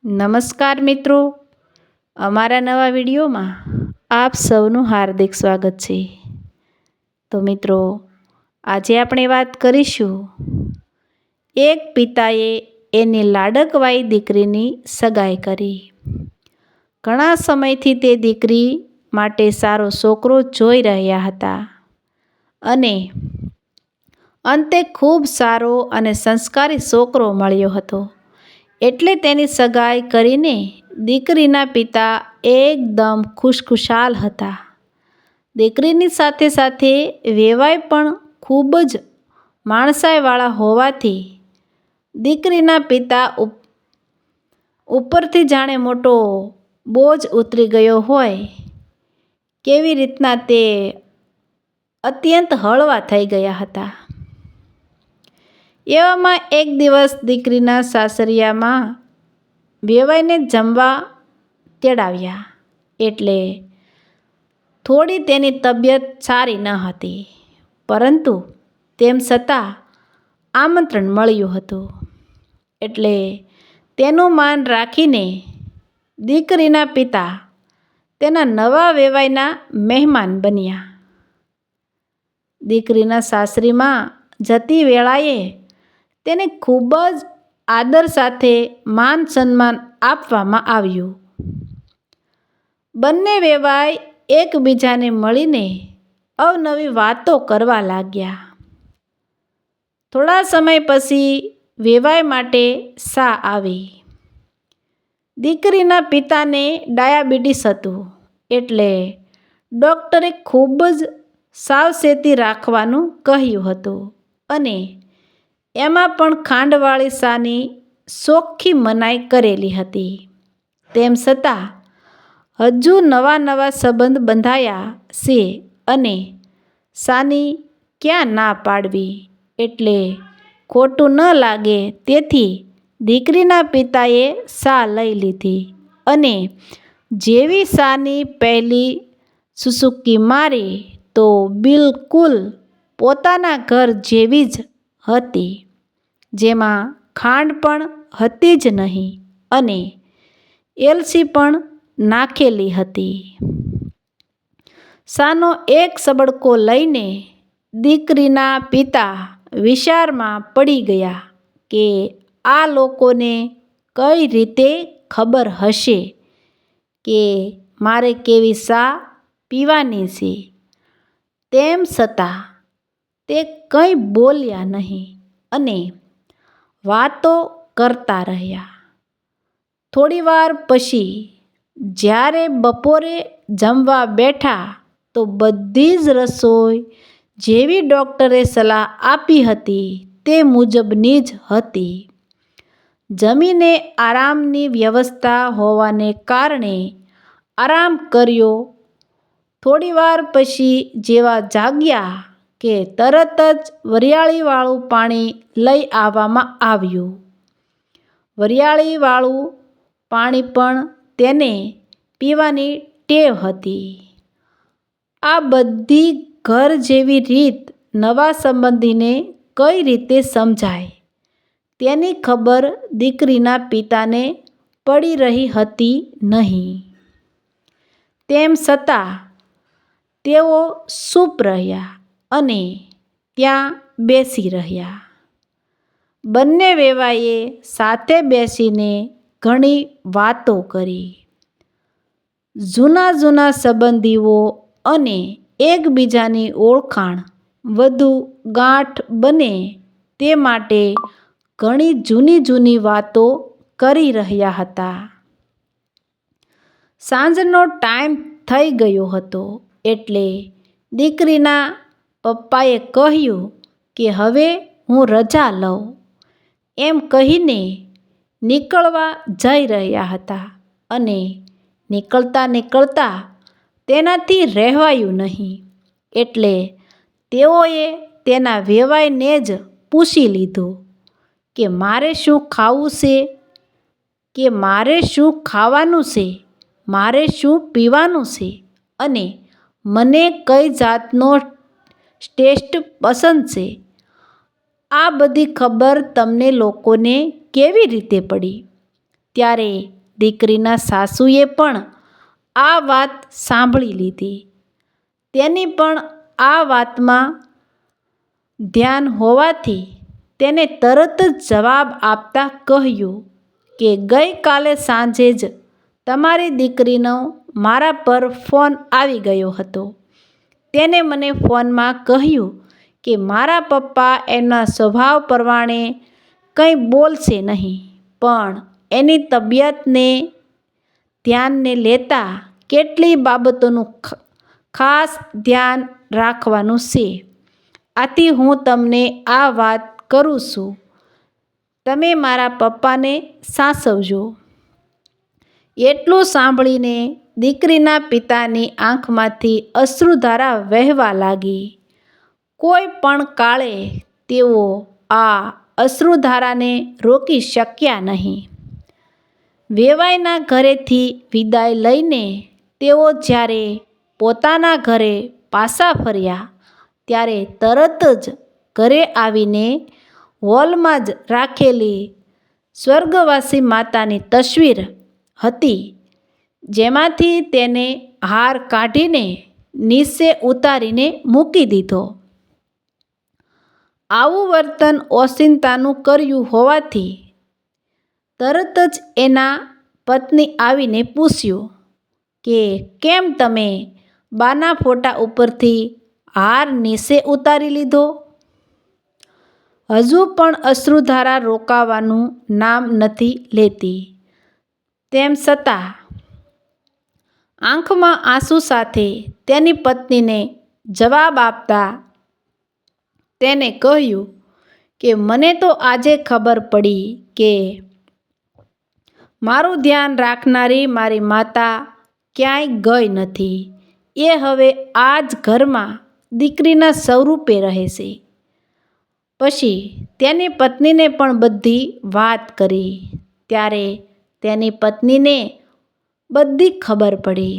નમસ્કાર મિત્રો, અમારા નવા વિડીયોમાં આપ સૌનું હાર્દિક સ્વાગત છે. તો મિત્રો, આજે આપણે વાત કરીશું એક પિતાએ એની લાડકવાઈ દીકરીની સગાઈ કરી. ઘણા સમયથી તે દીકરી માટે સારો છોકરો જોઈ રહ્યા હતા અને અંતે ખૂબ સારો અને સંસ્કારી છોકરો મળ્યો હતો. એટલે તેની સગાઈ કરીને દીકરીના પિતા એકદમ ખુશખુશાલ હતા. દીકરીની સાથે સાથે વેવાઈ પણ ખૂબ જ માણસાઈવાળા હોવાથી દીકરીના પિતા ઉપરથી જાણે મોટો બોજ ઉતરી ગયો હોય કેવી રીતના તે અત્યંત હળવા થઈ ગયા હતા. એવામાં એક દિવસ દીકરીના સાસરિયામાં વેવાઈને જમવા તેડાવ્યા. એટલે થોડી તેની તબિયત સારી ન હતી, પરંતુ તેમ છતાં આમંત્રણ મળ્યું હતું. એટલે તેનું માન રાખીને દીકરીના પિતા તેના નવા વેવાઈના મહેમાન બન્યા. દીકરીના સાસરીમાં જતી વેળાએ તેને ખૂબ જ આદર સાથે માન સન્માન આપવામાં આવ્યું. બંને વેવાઈ એકબીજાને મળીને અવનવી વાતો કરવા લાગ્યા. થોડા સમય પછી વેવાઈ માટે સા આવી. દીકરીના પિતાને ડાયાબિટીસ હતું, એટલે ડૉક્ટરે ખૂબ જ સાવચેતી રાખવાનું કહ્યું હતું અને એમાં પણ ખાંડવાળી સાની ચોખ્ખી મનાઈ કરેલી હતી. તેમ છતાં હજુ નવા નવા સંબંધ બંધાયા છે અને સાની ક્યાં ના પાડવી એટલે ખોટું ન લાગે, તેથી દીકરીના પિતાએ સા લઈ લીધી અને જેવી સાની પહેલી સુસુકી મારી તો બિલકુલ પોતાના ઘર જેવી જ હતી, જેમાં ખાંડ પણ હતી જ નહીં અને એલચી પણ નાખેલી હતી. સાનો એક સબડકો લઈને દીકરીના પિતા વિચારમાં પડી ગયા કે આ લોકોને કઈ રીતે ખબર હશે કે મારે કેવી સા પીવાની છે. તેમ છતાં તે કંઈ બોલ્યા નહીં અને વાતો કરતા રહ્યા. થોડીવાર પછી જ્યારે બપોરે જમવા બેઠા તો બધી જ રસોઈ જેવી ડૉક્ટરે સલાહ આપી હતી તે મુજબની જ હતી. જમીને આરામની વ્યવસ્થા હોવાને કારણે આરામ કર્યો. થોડીવાર પછી જેવા જાગ્યા કે તરત જ વરિયાળીવાળું પાણી લઈ આવવામાં આવ્યું. વરિયાળીવાળું પાણી પણ તેને પીવાની ટેવ હતી. આ બધી ઘર જેવી રીત નવા સંબંધીને કઈ રીતે સમજાય તેની ખબર દીકરીના પિતાને પડી રહી હતી નહીં. તેમ છતાં તેઓ ચૂપ રહ્યા અને ત્યાં બેસી રહ્યા. બંને વેવાઈએ સાથે બેસીને ઘણી વાતો કરી. જૂના જૂના સંબંધીઓ અને એકબીજાની ઓળખાણ વધુ ગાઢ બને તે માટે ઘણી જૂની જૂની વાતો કરી રહ્યા હતા. સાંજનો ટાઈમ થઈ ગયો હતો, એટલે દીકરીના પપ્પાએ કહ્યું કે હવે હું રજા લઉં એમ કહીને નીકળવા જઈ રહ્યા હતા અને નીકળતા તેનાથી રહેવાયું નહીં. એટલે તેઓએ તેના વેવાઈને જ પૂછી લીધું કે મારે શું ખાવું છે, કે મારે શું ખાવાનું છે, મારે શું પીવાનું છે અને મને કઈ જાતનો ટેસ્ટ પસંદ છે. આ બધી ખબર તમને લોકોને કેવી રીતે પડી? ત્યારે દીકરીના સાસુએ પણ આ વાત સાંભળી લીધી. તેની પણ આ વાતમાં ધ્યાન હોવાથી તેને તરત જ જવાબ આપતા કહ્યું કે ગઈકાલે સાંજે જ તમારી દીકરીનો મારા પર ફોન આવી ગયો હતો. તેને મને ફોનમાં કહ્યું કે મારા પપ્પા એમના સ્વભાવ પ્રમાણે કંઈ બોલશે નહીં, પણ એની તબિયતને ધ્યાનને લેતા કેટલી બાબતોનું ખાસ ધ્યાન રાખવાનું છે. આથી હું તમને આ વાત કરું છું. તમે મારા પપ્પાને સાચવજો. એટલું સાંભળીને દીકરીના પિતાની આંખમાંથી અશ્રુધારા વહેવા લાગી. કોઈ પણ કાળે તેઓ આ અશ્રુધારાને રોકી શક્યા નહીં. વેવાઈના ઘરેથી વિદાય લઈને તેઓ જ્યારે પોતાના ઘરે પાછા ફર્યા ત્યારે તરત જ ઘરે આવીને હોલમાં જ રાખેલી સ્વર્ગવાસી માતાની તસવીર હતી, જેમાંથી તેને હાર કાઢીને નીચે ઉતારીને મૂકી દીધો. આવું વર્તન ઓચિંતાનું કર્યું હોવાથી તરત જ એના પત્ની આવીને પૂછ્યું કે કેમ તમે બાના ફોટા ઉપરથી હાર નીચે ઉતારી લીધો? હજુ પણ અશ્રુધારા રોકાવાનું નામ નથી લેતી. તેમ છતાં આંખમાં આંસુ સાથે તેની પત્નીને જવાબ આપતા તેને કહ્યું કે મને તો આજે ખબર પડી કે મારું ધ્યાન રાખનારી મારી માતા ક્યાંય ગઈ નથી. એ હવે આ જ ઘરમાં દીકરીના સ્વરૂપે રહે છે. પછી તેની પત્નીને પણ બધી વાત કરી. ત્યારે તેની પત્નીને બધી ખબર પડી.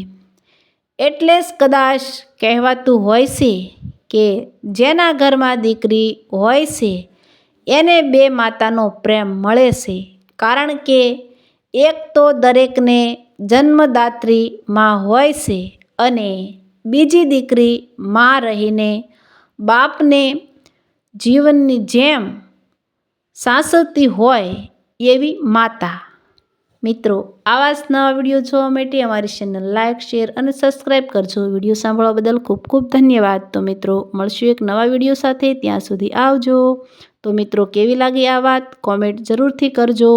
એટલે જ કદાચ કહેવાતું હોય છે કે જેના ઘરમાં દીકરી હોય છે એને બે માતાનો પ્રેમ મળે છે. કારણ કે એક તો દરેકને જન્મદાત્રી માં હોય છે અને બીજી દીકરી માં રહીને બાપને જીવનની જેમ સાચવતી હોય એવી માતા. મિત્રો, આવા જ નવા વિડીયો જોવા માટે અમારી ચેનલ લાઇક, શેર અને સબસ્ક્રાઈબ કરજો. વિડીયો સાંભળવા બદલ ખૂબ ખૂબ ધન્યવાદ. તો મિત્રો, મળશું એક નવા વિડીયો સાથે. ત્યાં સુધી આવજો. તો મિત્રો, કેવી લાગી આ વાત કોમેન્ટ જરૂરથી કરજો.